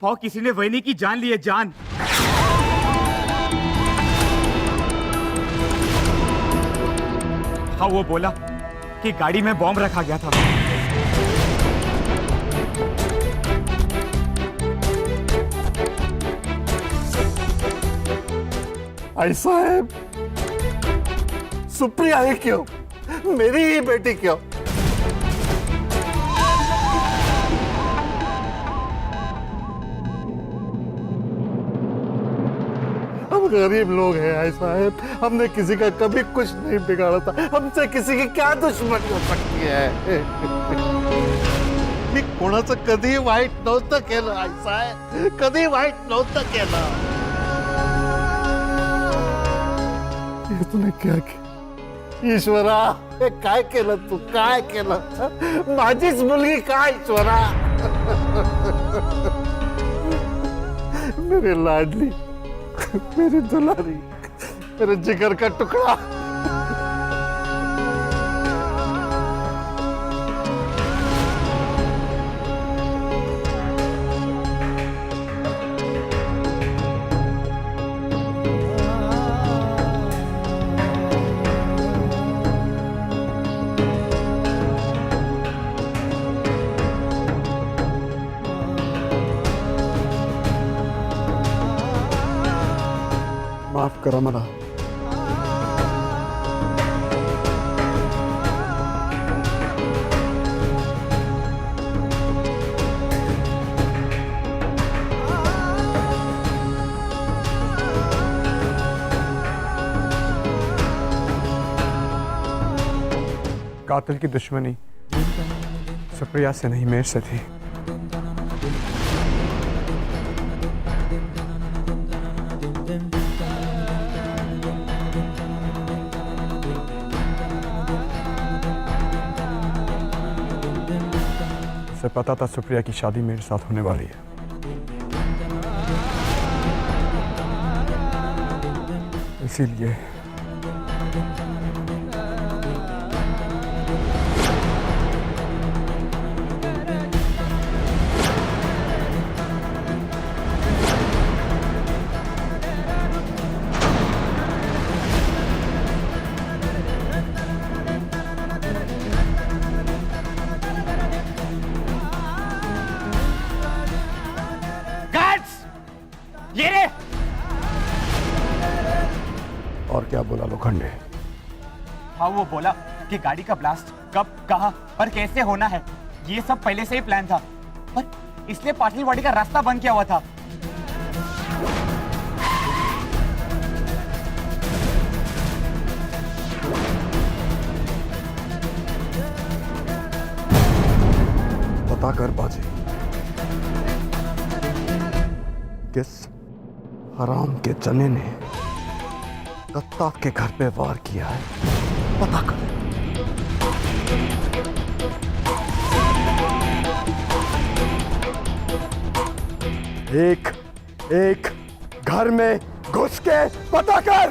भाव किसी ने वहीनी की जान ली है, जान। हाँ, वो बोला कि गाड़ी में बॉम्ब रखा गया था। ऐसा है? सुप्रिया ही क्यों? मेरी ही बेटी क्यों? हम गरीब लोग हैं, ऐसा है। हमने किसी का कभी कुछ नहीं बिगाड़ा था। हमसे किसी की क्या दुश्मनी हो सकती है? मी कोणाचं कधी वाईट नव्हतं केलं, ऐसा है। कधी वाईट नव्हतं केलं। ये तूने क्या किया ईश्वरा? हे काय केलं तू? काय केलं? माझीच मुलगी का ईश्वरा? मेरे लाडली, मेरी दुलारी, मेरे जिगर का टुकड़ा। माफ करा मला। कातिल की दुश्मनी सुप्रिया से नहीं, मेरे से थी। उसे पता था सुप्रिया की शादी मेरे साथ होने वाली है। इसीलिए ये रे। और क्या बोला लोखंडे? हाँ, वो बोला कि गाड़ी का ब्लास्ट कब, कहाँ और कैसे होना है, ये सब पहले से ही प्लान था, पर इसलिए पाटिलवाड़ी का रास्ता बंद किया हुआ था। पता कर बाजी, किस हराम के चने ने दत्ता के घर पे वार किया है, पता कर। एक एक घर में घुस के पता कर।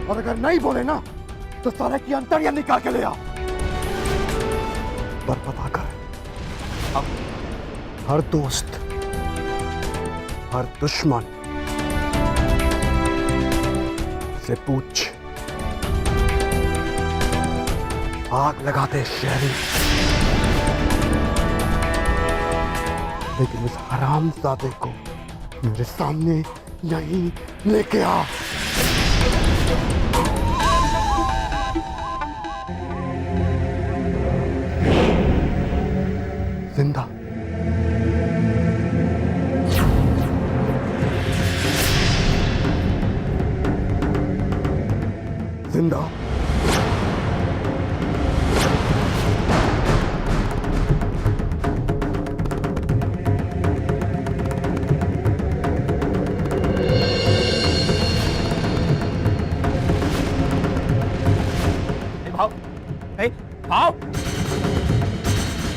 और अगर नहीं बोले ना तो सारे की अंतड़ियां निकाल के ले आ। पर पता कर, हर दोस्त, हर दुश्मन से पूछ, आग लगाते शहरी, लेकिन इस हरामजादे को मेरे सामने यहीं लेके आ। जिंदा। जिंदा। भाव, भाव,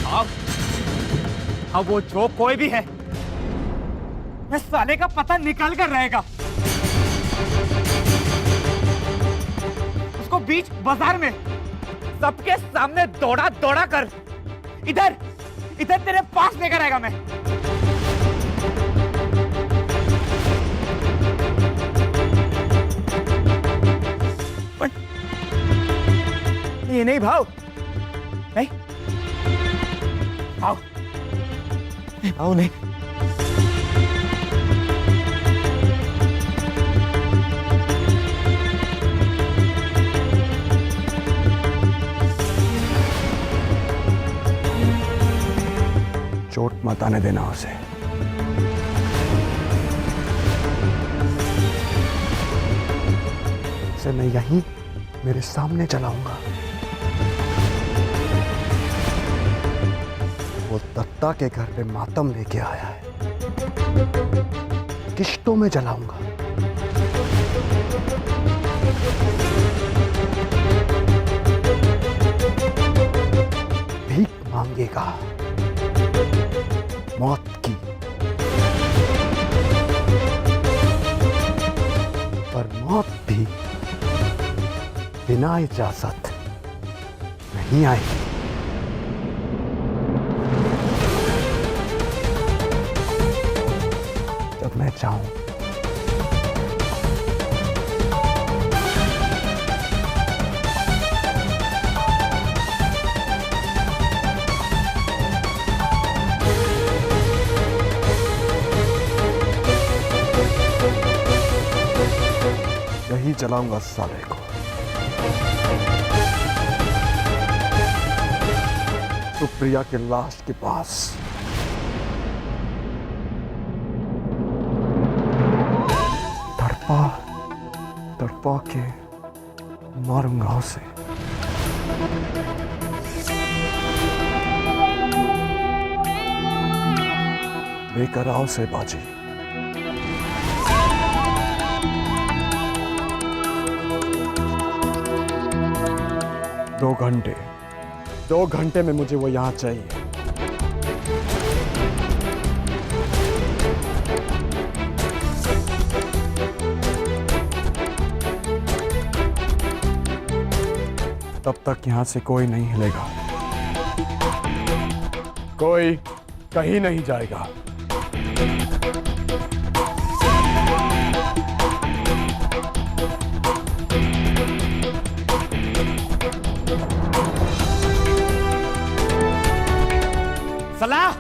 भाव, अब वो जो कोई भी है, इस साले का पता निकाल कर रहेगा। बीच बाजार में सबके सामने दौड़ा दौड़ा कर इधर इधर तेरे पास लेकर आएगा मैं। ये नहीं भाव, नहीं भाव, भाव नहीं। चोट मत आने देना उसे। उसे मैं यहीं मेरे सामने चलाऊंगा। वो दत्ता के घर पे मातम लेके आया है, किश्तों में जलाऊंगा। भीख मांगेगा मौत की, पर मौत भी बिना इजाजत नहीं आएगी। जब मैं चाहूं यही जलाऊंगा साले को। सुप्रिया के लाश के पास। तड़पा तड़पा के मारूंगा उसे। लेकर आओ से बाजी। 2 घंटे में मुझे वो यहां चाहिए। तब तक यहां से कोई नहीं हिलेगा, कोई कहीं नहीं जाएगा। सलाह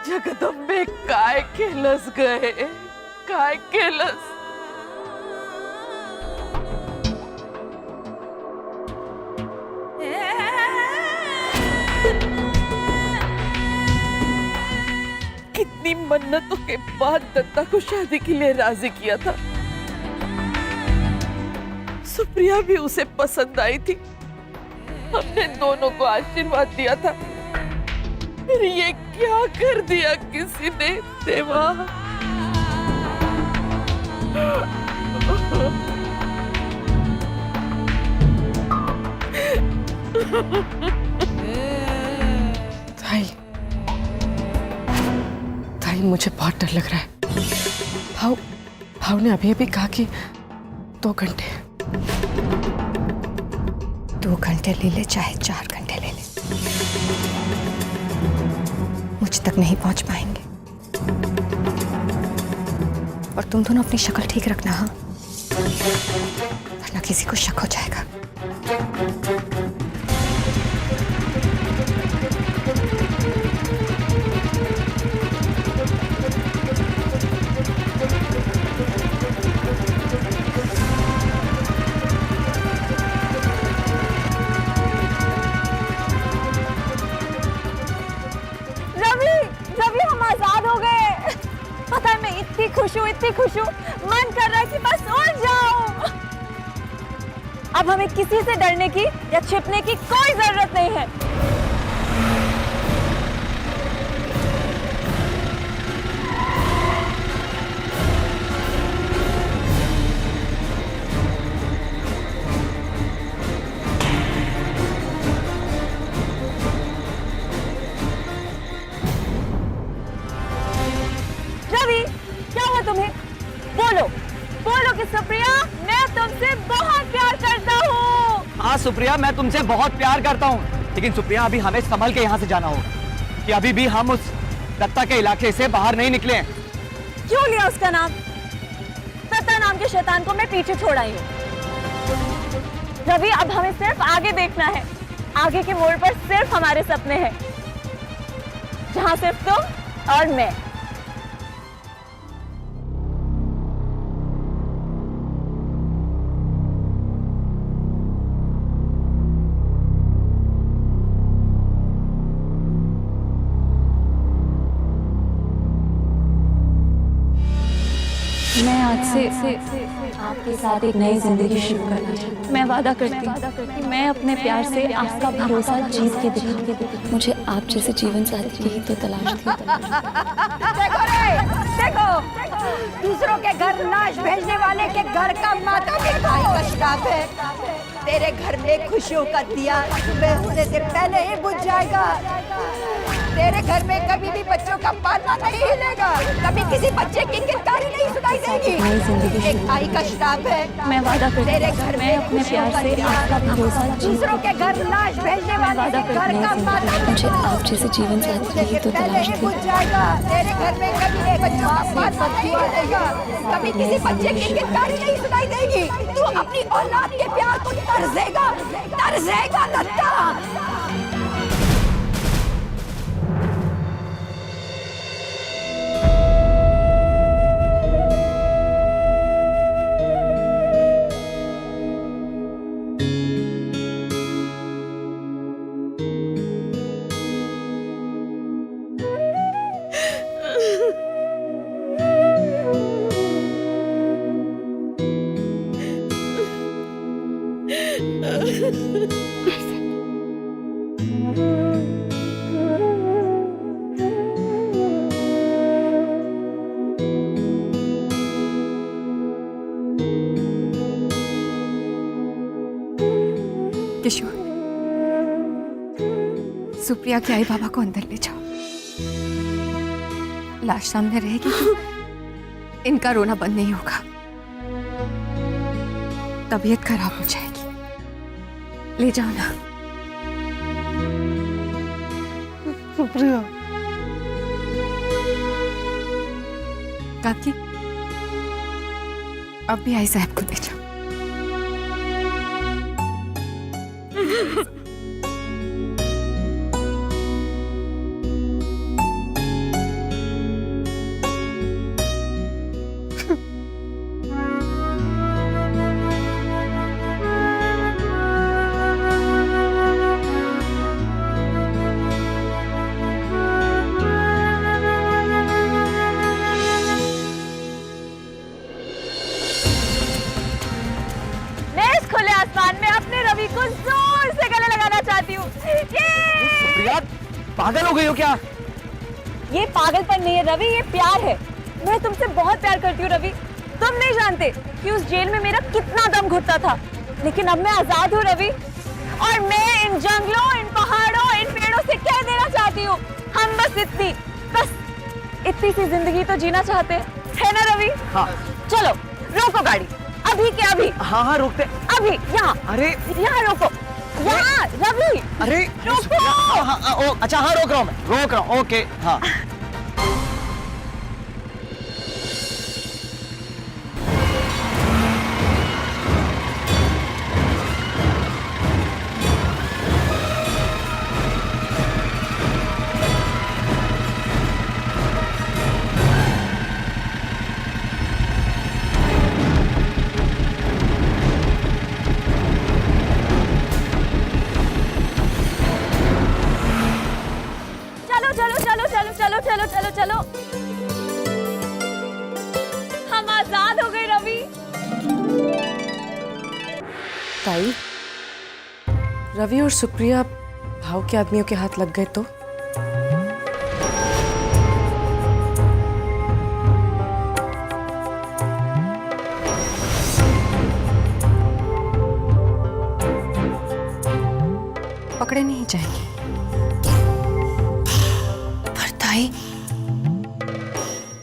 जगदंबे काय केलंस गए, काय केलंस? कितनी मन्नतों के बाद दत्ता को शादी के लिए राजी किया था। सुप्रिया भी उसे पसंद आई थी। हमने दोनों को आशीर्वाद दिया था, फिर ये क्या कर दिया किसी ने देवा। ताई मुझे बहुत डर लग रहा है। भाव ने अभी कहा कि 2 घंटे। 2 घंटे ले ले चाहे 4 घंटे ले ले, मुझ तक नहीं पहुंच पाएंगे। और तुम दोनों अपनी शक्ल ठीक रखना, हाँ, वरना किसी को शक हो जाएगा। इतनी खुश हूँ, मन कर रहा है कि बस उड़ जाऊं। अब हमें किसी से डरने की या छिपने की कोई जरूरत नहीं है। रवि, क्या हुआ तुम्हें? बोलो, बोलो कि सुप्रिया, मैं तुमसे बहुत प्यार करता हूँ। हाँ सुप्रिया, मैं तुमसे बहुत प्यार करता हूँ, लेकिन सुप्रिया अभी हमें संभल के यहाँ से जाना होगा, कि अभी भी हम उस दत्ता के इलाके से बाहर नहीं निकले हैं। क्यों लिया उसका नाम? दत्ता नाम के शैतान को मैं पीछे छोड़ आई हूँ। रवि, अब हमें सिर्फ आगे देखना है। आगे के मोड़ पर सिर्फ हमारे सपने हैं, जहाँ सिर्फ तुम और मैं। मैं आज से आपके साथ एक नई जिंदगी शुरू करना चाहती हूँ। मैं वादा करती हूँ कि मैं अपने प्यार से आपका भरोसा जीत के दिखाऊंगी। मुझे आप जैसे जीवन साथी की ही तो तलाश थी। देखो रे, देखो, दूसरों के घर लाश भेजने वाले के घर का माता भी भाई का श्राप है। तेरे घर में खुशियों का दिया सुबह होने से पहले ही बुझ जाएगा। तेरे घर में कभी भी बच्चों का पालना नहीं हिलेगा, कभी किसी बच्चे की किलकारी नहीं सुनाई देगी। एक भाई का श्राप है। मैं वादा करती तेरे घर में अपने प्यार से आपका भरोसा दूसरों के घर लाश भेजने वाले के घर का माता मुझे आप जैसे जीवन साथी की ही तो तलाश थी। बुझ जाएगा। तेरे घर में कभी बच्चों का पालना नहीं हिलेगा, कभी किसी बच्चे की किलकारी नहीं सुनाई देगी। तू अपनी औलाद के प्यार को तरसेगा, तरसेगा दत्ता। किशोर, सुप्रिया के आई बाबा को अंदर ले जाओ। लाश सामने रहेगी तो इनका रोना बंद नहीं होगा, तबीयत खराब हो जाएगी। ले जाओ ना। सुप्रिया, काकी, अब भी आई साहब को ले जाओ। आसमान में अपने रवि को जोर से गले लगाना चाहती हूँ। सुप्रिया, पागल हो गई हो क्या? ये पागलपन नहीं है रवि, ये प्यार है। मैं तुमसे बहुत प्यार करती हूँ रवि। तुम नहीं जानते कि उस जेल में मेरा कितना दम घुटता था, लेकिन अब मैं आजाद हूँ रवि। और मैं इन जंगलों, इन पहाड़ों, इन पेड़ों से कह देना चाहती हूँ, हम बस इतनी सी जिंदगी तो जीना चाहते हैं, है ना रवि? हाँ। चलो रोको गाड़ी, अभी के अभी। हाँ हाँ रोकते। अभी यहाँ। अरे यहाँ रोको, यहाँ रवि। अरे रोको। हाँ, अच्छा हाँ रोक रहा हूँ, मैं रोक रहा हूँ। ओके हाँ। चलो हम आजाद हो गए रवि। ताई, रवि और सुप्रिया भाव के आदमियों के हाथ लग गए तो? पकड़े नहीं जाएंगे। पर ताई,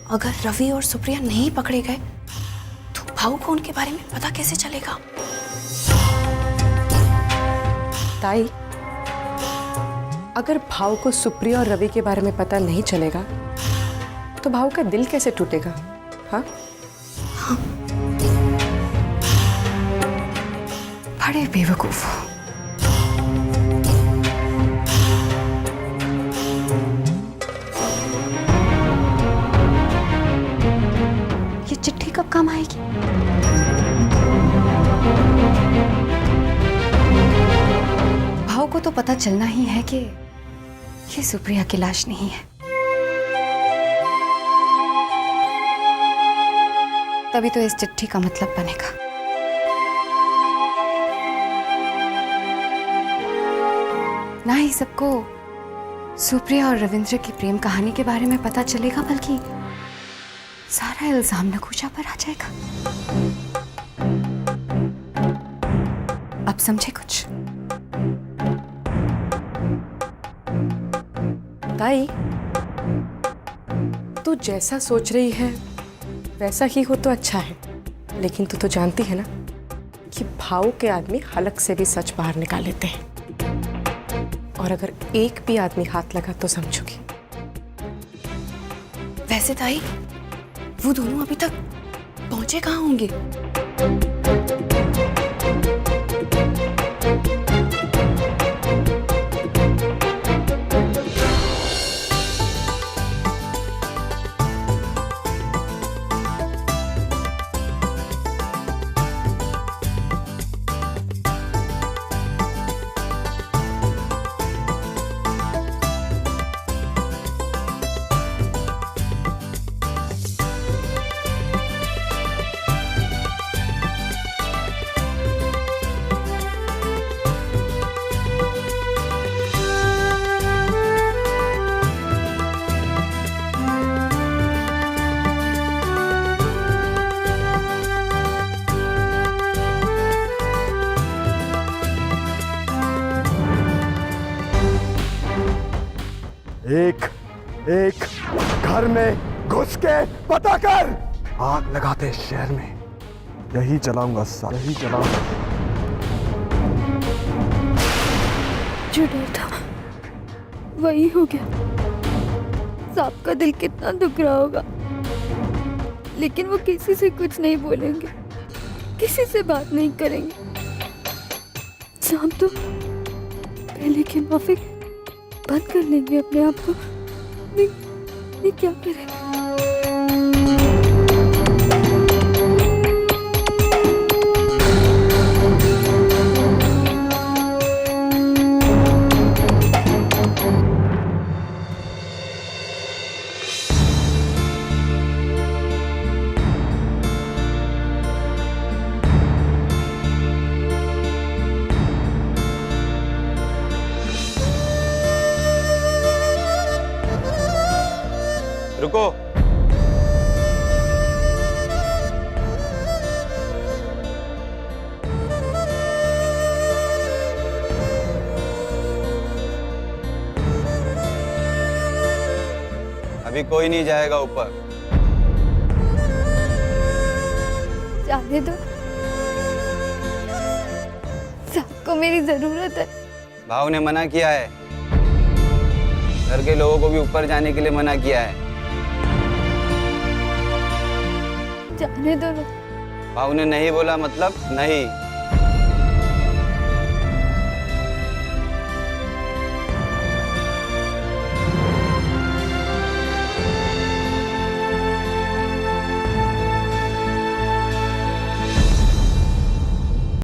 अगर रवि और सुप्रिया नहीं पकड़े गए तो भाऊ को उनके बारे में पता कैसे चलेगा? ताई, अगर भाव को सुप्रिया और रवि के बारे में पता नहीं चलेगा तो भाव का दिल कैसे टूटेगा? हाँ? बड़े बेवकूफ हो। ये चिट्ठी कब काम आएगी? भाव को तो पता चलना ही है कि ये सुप्रिया की लाश नहीं है। तभी तो इस चिट्ठी का मतलब बनेगा। ना ही सबको सुप्रिया और रविंद्र की प्रेम कहानी के बारे में पता चलेगा, बल्कि सारा इल्जाम नकूशा पर आ जाएगा। अब समझे कुछ? ताई, तू जैसा सोच रही है वैसा ही हो तो अच्छा है, लेकिन तू तो जानती है ना कि भाव के आदमी हलक से भी सच बाहर निकाल लेते हैं, और अगर एक भी आदमी हाथ लगा तो समझोगी। वैसे ताई, वो दोनों अभी तक पहुंचे कहाँ होंगे? एक एक घर में घुस के पता कर, आग लगाते शहर में यही जलाऊंगा, सारा ही जलाऊंगा। जो डर था वही हो गया। सांप का दिल कितना दुख रहा होगा, लेकिन वो किसी से कुछ नहीं बोलेंगे, किसी से बात नहीं करेंगे। सांप तो पहले के माफिक बंद कर लेंगे अपने आप को। मैं क्या करेंगे? अभी कोई नहीं जाएगा ऊपर। जाने दो, सबको मेरी जरूरत है। भाव ने मना किया है, घर के लोगों को भी ऊपर जाने के लिए मना किया है। जाने दो ना। भाव ने नहीं बोला मतलब नहीं।